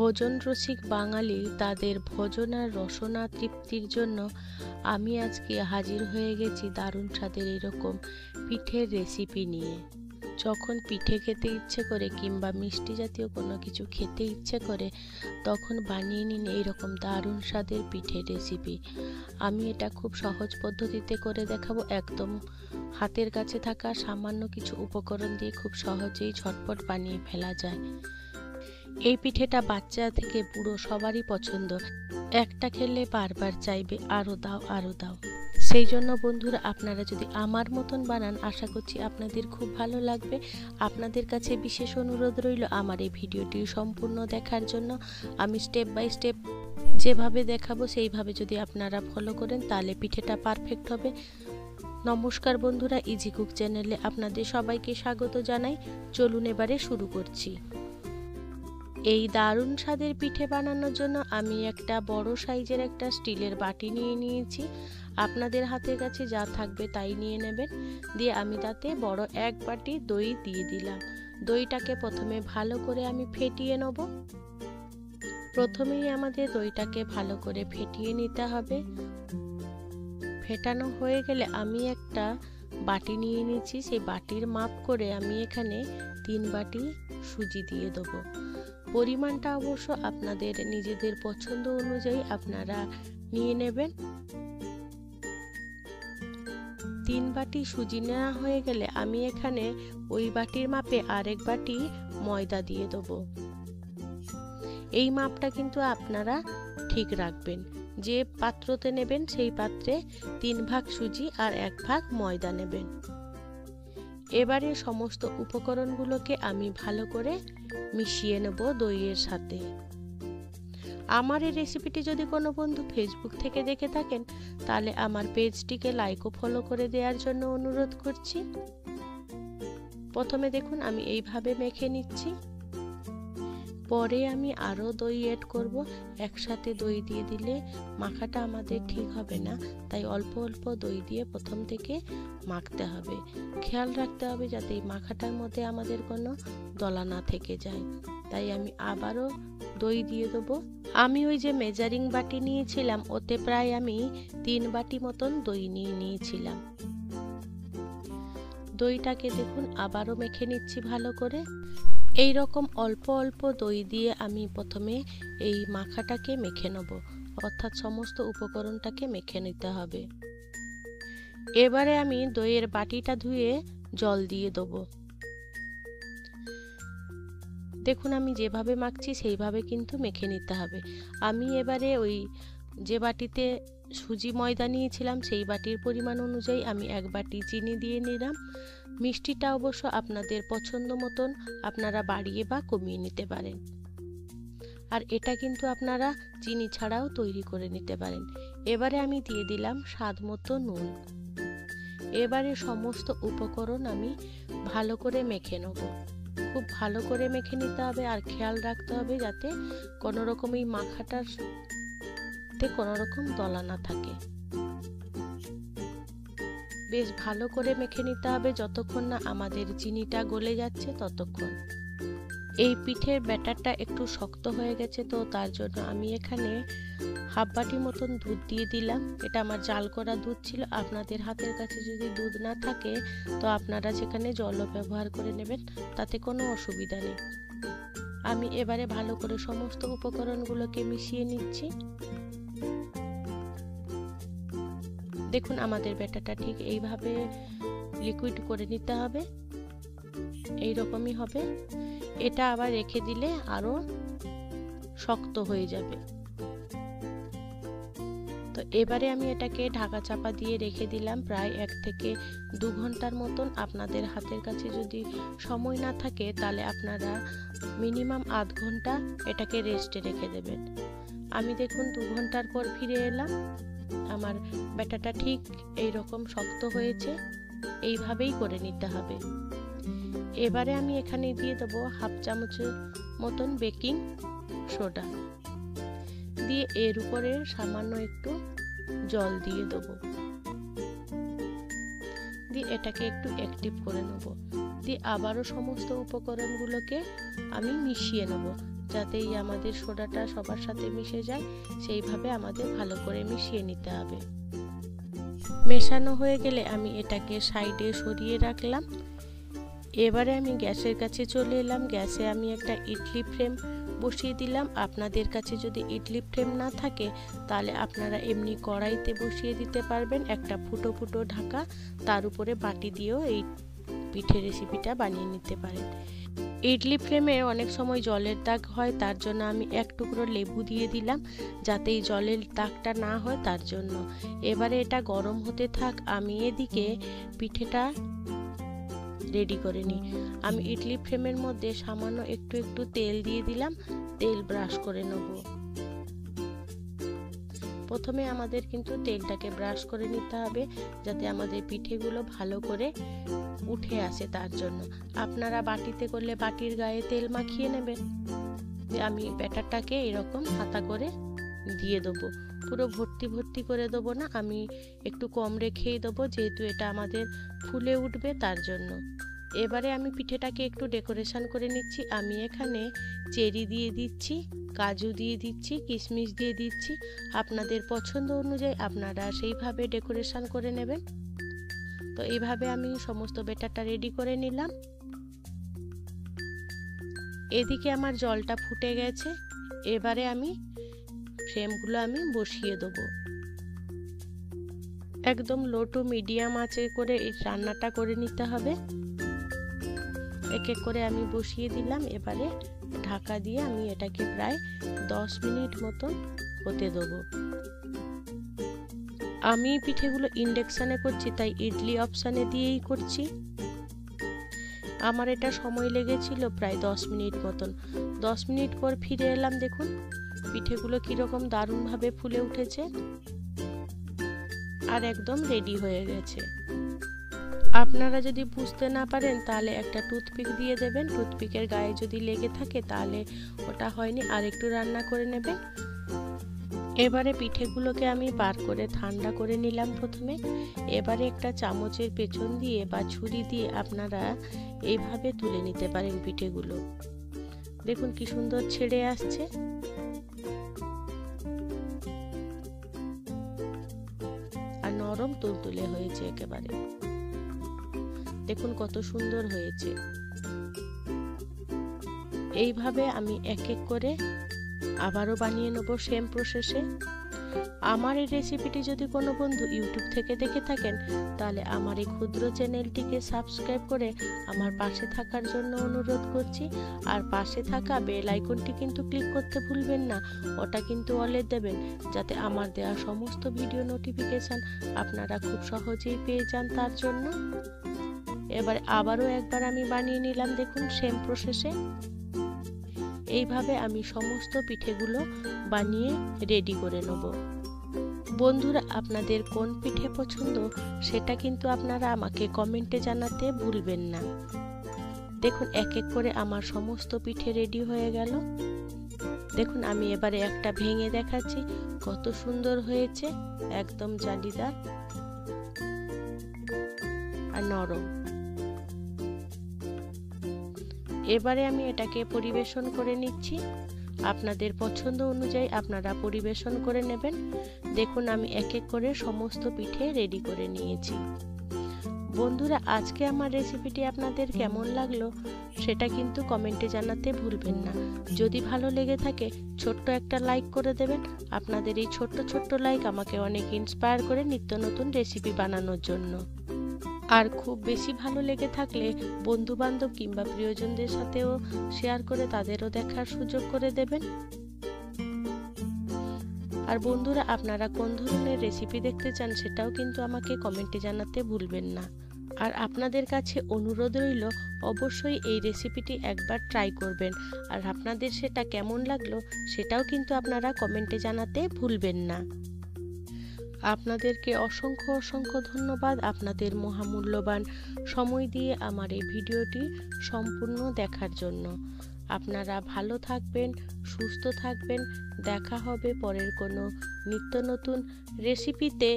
ভোজন রসিক বাঙালি তাদের ভোজন আর রসনা তৃপ্তির জন্য আমি আজকে হাজির হয়ে গেছি দারুণ স্বাদের এরকম পিঠের রেসিপি নিয়ে। যখন পিঠে খেতে ইচ্ছে করে কিংবা মিষ্টি জাতীয় কোনো কিছু খেতে ইচ্ছে করে তখন বানিয়ে নিন এইরকম দারুণ স্বাদের পিঠের রেসিপি। আমি এটা খুব সহজ পদ্ধতিতে করে দেখাবো, একদম হাতের কাছে থাকা সামান্য কিছু উপকরণ দিয়ে খুব সহজেই ঝটপট বানিয়ে ফেলা যায়। এই পিঠেটা বাচ্চা থেকে বুড়ো সবারই পছন্দ, একটা খেলে বারবার চাইবে আরও দাও আরও দাও। সেই জন্য বন্ধুরা, আপনারা যদি আমার মতন বানান আশা করছি আপনাদের খুব ভালো লাগবে। আপনাদের কাছে বিশেষ অনুরোধ রইল আমার এই ভিডিওটি সম্পূর্ণ দেখার জন্য। আমি স্টেপ বাই স্টেপ যেভাবে দেখাবো সেইভাবে যদি আপনারা ফলো করেন তাহলে পিঠেটা পারফেক্ট হবে। নমস্কার বন্ধুরা, ইজি কুক চ্যানেলে আপনাদের সবাইকে স্বাগত জানাই। চলুন এবারে শুরু করছি। এই দারুণ স্বাদের পিঠে বানানোর জন্য আমি একটা বড় সাইজের একটা স্টিলের বাটি নিয়ে নিয়েছি। আপনাদের হাতের কাছে যা থাকবে তাই নিয়ে নেবেন। দিয়ে আমি তাতে বড় এক বাটি দই দিয়ে দিলাম। দইটাকে প্রথমে ভালো করে আমি ফেটিয়ে নেব। প্রথমেই আমাদের দইটাকে ভালো করে ফেটিয়ে নিতে হবে। ফেটানো হয়ে গেলে আমি একটা বাটি নিয়ে নিয়েছি, সেই বাটির মাপ করে আমি এখানে 3 বাটি সুজি দিয়ে দেবো। পরিমাণটা অবশ্য আপনাদের নিজেদের পছন্দ অনুযায়ী আপনারা নিয়ে নেবেন। 3 বাটি সুজি নেওয়া হয়ে গেলে আমি এখানে ওই বাটির মাপে আরেক বাটি ময়দা দিয়ে দেবো। এই মাপটা কিন্তু আপনারা ঠিক রাখবেন। যে পাত্রতে নেবেন সেই পাত্রে 3 ভাগ সুজি আর 1 ভাগ ময়দা নেবেন। এবারে সমস্ত উপকরণগুলোকে আমি ভালো করে মিশিয়ে নেব দইয়ের সাথে। আমার এই রেসিপিটি যদি কোনো বন্ধু ফেসবুক থেকে দেখে থাকেন তাহলে আমার পেজটিকে লাইক ও ফলো করে দেওয়ার জন্য অনুরোধ করছি। প্রথমে দেখুন আমি এইভাবে মেখে নিচ্ছি। পরে আমি আরও দই অ্যাড করব। একসাথে দই দিয়ে দিলে মাখাটা আমাদের ঠিক হবে না, তাই অল্প অল্প দই দিয়ে প্রথম থেকে মাখতে হবে। খেয়াল রাখতে হবে যাতে এই মাখাটার মধ্যে আমাদের কোনো দলা না থেকে যায়। তাই আমি আবারও দই দিয়ে দেবো। আমি ওই যে মেজারিং বাটি নিয়েছিলাম ওতে প্রায় আমি 3 বাটি মতন দই নিয়ে নিয়েছিলাম। দইটাকে দেখুন আবারও মেখে নিচ্ছি ভালো করে। এই রকম অল্প অল্প দই দিয়ে আমি প্রথমে এই মাখাটাকে মেখে নেব, অর্থাৎ সমস্ত উপকরণটাকে মেখে নিতে হবে। এবারে আমি দইয়ের বাটিটা ধুয়ে জল দিয়ে দেবো। দেখুন আমি যেভাবে মাখছি সেইভাবে কিন্তু মেখে নিতে হবে। আমি এবারে ওই যে বাটিতে সুজি ময়দা নিয়েছিলাম সেই বাটির পরিমাণ অনুযায়ী আমি 1 বাটি চিনি দিয়ে নিলাম। মিষ্টিটা অবশ্য আপনাদের পছন্দ মতন আপনারা বাড়িয়ে বা কমিয়ে নিতে পারেন। আর এটা কিন্তু আপনারা চিনি ছাড়াও তৈরি করে নিতে পারেন। এবারে আমি দিয়ে দিলাম স্বাদ মতো নুন। এবারে সমস্ত উপকরণ আমি ভালো করে মেখে নেব। খুব ভালো করে মেখে নিতে হবে আর খেয়াল রাখতে হবে যাতে কোনো রকম এই মাখাটাতে কোনো রকম দলা না থাকে। বেশ ভালো করে মেখে নিতে হবে যতক্ষণ না আমাদের চিনিটা গলে যাচ্ছে ততক্ষণ। এই পিঠের ব্যাটারটা একটু শক্ত হয়ে গেছে, তো তার জন্য আমি এখানে হাফ বাটি মতন দুধ দিয়ে দিলাম। এটা আমার জাল করা দুধ ছিল। আপনাদের হাতের কাছে যদি দুধ না থাকে তো আপনারা সেখানে জলও ব্যবহার করে নেবেন, তাতে কোনো অসুবিধা নেই। আমি এবারে ভালো করে সমস্ত উপকরণগুলোকে মিশিয়ে নিচ্ছি। দেখুন আমাদের ব্যাটারটা ঠিক এইভাবে লিকুইড করে নিতে হবে, এই রকমই হবে। এটা আবার রেখে দিলে আরো শক্ত হয়ে যাবে। তো এবারে আমি এটাকে ঢাকা চাপা দিয়ে রেখে দিলাম প্রায় 1 থেকে 2 ঘন্টার মতন। আপনাদের হাতের কাছে যদি সময় না থাকে তাহলে আপনারা মিনিমাম আধ ঘন্টা এটাকে রেস্টে রেখে দেবেন। আমি দেখুন 2 ঘন্টার পর ফিরে এলাম। আমার ব্যাটারটা ঠিক এই রকম শক্ত হয়েছে, এইভাবেই করে নিতে হবে। এবারে আমি এখানে দিয়ে দেবো হাফ চামচের মতন বেকিং সোডা, দিয়ে এর উপরে সামান্য একটু জল দিয়ে দেবো। দিয়ে এটাকে একটু অ্যাক্টিভ করে নেব। দিয়ে আবারও সমস্ত উপকরণগুলোকে আমি মিশিয়ে নেব। যাতে আমাদের সোডাটা সবার সাথে মিশে যায় সেইভাবে আমাদের ভালো করে মিশিয়ে নিতে হবে। মেশানো হয়ে গেলে আমি এটাকে সাইডে সরিয়ে রাখলাম। এবারে আমি গ্যাসের কাছে চলে এলাম। গ্যাসে আমি একটা ইডলি ফ্রেম বসিয়ে দিলাম। আপনাদের কাছে যদি ইডলি ফ্রেম না থাকে তাহলে আপনারা এমনি কড়াইতে বসিয়ে দিতে পারবেন একটা ফুটো ফুটো ঢাকা, তার উপরে বাটি দিয়েও এই পিঠের রেসিপিটা বানিয়ে নিতে পারেন। ইডলি ফ্রেমে অনেক সময় জলের দাগ হয়, তার জন্য আমি এক টুকরো লেবু দিয়ে দিলাম যাতে এই জলের দাগটা না হয় তার জন্য। এবারে এটা গরম হতে থাক, আমি এদিকে পিঠেটা রেডি করে নিই। আমি ইডলি ফ্রেমের মধ্যে সামান্য একটু একটু তেল দিয়ে দিলাম, তেল ব্রাশ করে নেব। প্রথমে আমাদের কিন্তু তেলটাকে ব্রাশ করে নিতে হবে যাতে আমাদের পিঠেগুলো ভালো করে উঠে আসে, তার জন্য। আপনারা বাটিতে করলে বাটির গায়ে তেল মাখিয়ে নেবেন। আমি ব্যাটারটাকে এরকম হাতা করে দিয়ে দেবো, পুরো ভর্তি ভর্তি করে দেবো না, আমি একটু কম রেখেই দেবো যেহেতু এটা আমাদের ফুলে উঠবে তার জন্য। এবারে আমি পিঠেটাকে একটু ডেকোরেশন করে নিচ্ছি। আমি এখানে চেরি দিয়ে দিচ্ছি, কাজু দিয়ে দিচ্ছি, কিশমিশ দিয়ে দিচ্ছি। আপনাদের পছন্দ অনুযায়ী আপনারা সেইভাবে ডেকোরেশন করে নেবেন। তো এইভাবে আমি সমস্ত ব্যাটারটা রেডি করে নিলাম। এদিকে আমার জলটা ফুটে গেছে। এবারে আমি ফ্রেমগুলো আমি বসিয়ে দেবো। একদম লো টু মিডিয়াম আঁচে করে এই রান্নাটা করে নিতে হবে। এক এক করে আমি বসিয়ে দিলাম। এবারে ঢাকা দিয়ে আমি এটাকে প্রায় 10 মিনিট মতন হতে দেবো। আমি পিঠেগুলো ইন্ডাকশানে করছি, তাই ইডলি অপশানে দিয়েই করছি। আমার এটা সময় লেগেছিল প্রায় 10 মিনিট মতন। 10 মিনিট পর ফিরে এলাম, দেখুন পিঠেগুলো কীরকম দারুণভাবে ফুলে উঠেছে আর একদম রেডি হয়ে গেছে। আপনারা যদি বুঝতে না পারেন তাহলে একটা টুথপিক দিয়ে দেবেন। টুথপিকের গায়ে যদি লেগে থাকে তাহলে ওটা হয়নি, আর একটু রান্না করে নেবেন। এবারে পিঠেগুলোকে আমি বার করে ঠান্ডা করে নিলাম প্রথমে। এবারে একটা চামচের পেছন দিয়ে বা ছুরি দিয়ে আপনারা এইভাবে তুলে নিতে পারেন পিঠেগুলো। দেখুন কি সুন্দর ছেড়ে আসছে। আর নরম তুলতুলে হয়েছে একেবারে। দেখুন কত সুন্দর হয়েছে। এইভাবে আমি এক এক করে আবারও বানিয়ে নেব সেম প্রসেসে। আমার এই রেসিপিটি যদি কোনো বন্ধু ইউটিউব থেকে দেখে থাকেন তাহলে আমার এই ক্ষুদ্র চ্যানেলটিকে সাবস্ক্রাইব করে আমার পাশে থাকার জন্য অনুরোধ করছি। আর পাশে থাকা বেল আইকনটি কিন্তু ক্লিক করতে ভুলবেন না, ওটা কিন্তু অলে দেবেন যাতে আমার দেওয়া সমস্ত ভিডিও নোটিফিকেশন আপনারা খুব সহজেই পেয়ে যান তার জন্য। এবারে আবারও একবার আমি বানিয়ে নিলাম, দেখুন সেম প্রসেসে। এইভাবে আমি সমস্ত পিঠেগুলো বানিয়ে রেডি করে নেব। বন্ধুরা, আপনাদের কোন পিঠে পছন্দ সেটা কিন্তু আপনারা আমাকে কমেন্টে জানাতে ভুলবেন না। দেখুন এক এক করে আমার সমস্ত পিঠে রেডি হয়ে গেল। দেখুন আমি এবারে একটা ভেঙে দেখাচ্ছি কত সুন্দর হয়েছে, একদম জালিদার আর নরম। এবারে আমি এটাকে পরিবেশন করে নিচ্ছি। আপনাদের পছন্দ অনুযায়ী আপনারা পরিবেশন করে নেবেন। দেখুন আমি এক এক করে সমস্ত পিঠে রেডি করে নিয়েছি। বন্ধুরা, আজকে আমার রেসিপিটি আপনাদের কেমন লাগলো সেটা কিন্তু কমেন্টে জানাতে ভুলবেন না। যদি ভালো লেগে থাকে ছোট্ট একটা লাইক করে দেবেন। আপনাদের এই ছোট্ট ছোট্ট লাইক আমাকে অনেক ইন্সপায়ার করে নিত্য নতুন রেসিপি বানানোর জন্য। আর খুব বেশি ভালো লেগে থাকলে বন্ধু বান্ধব কিংবা প্রিয়জনদের সাথেও শেয়ার করে তাদেরও দেখার সুযোগ করে দেবেন। আর বন্ধুরা, আপনারা কোন ধরনের রেসিপি দেখতে চান সেটাও কিন্তু আমাকে কমেন্টে জানাতে ভুলবেন না। আর আপনাদের কাছে অনুরোধ রইল অবশ্যই এই রেসিপিটি একবার ট্রাই করবেন। আর আপনাদের সেটা কেমন লাগলো সেটাও কিন্তু আপনারা কমেন্টে জানাতে ভুলবেন না। আপনাদেরকে অসংখ্য অসংখ্য ধন্যবাদ আপনাদের মহামূল্যবান সময় দিয়ে আমার এই ভিডিওটি সম্পূর্ণ দেখার জন্য। আপনারা ভালো থাকবেন, সুস্থ থাকবেন। দেখা হবে পরের কোনো নিত্য নতুন রেসিপিতে।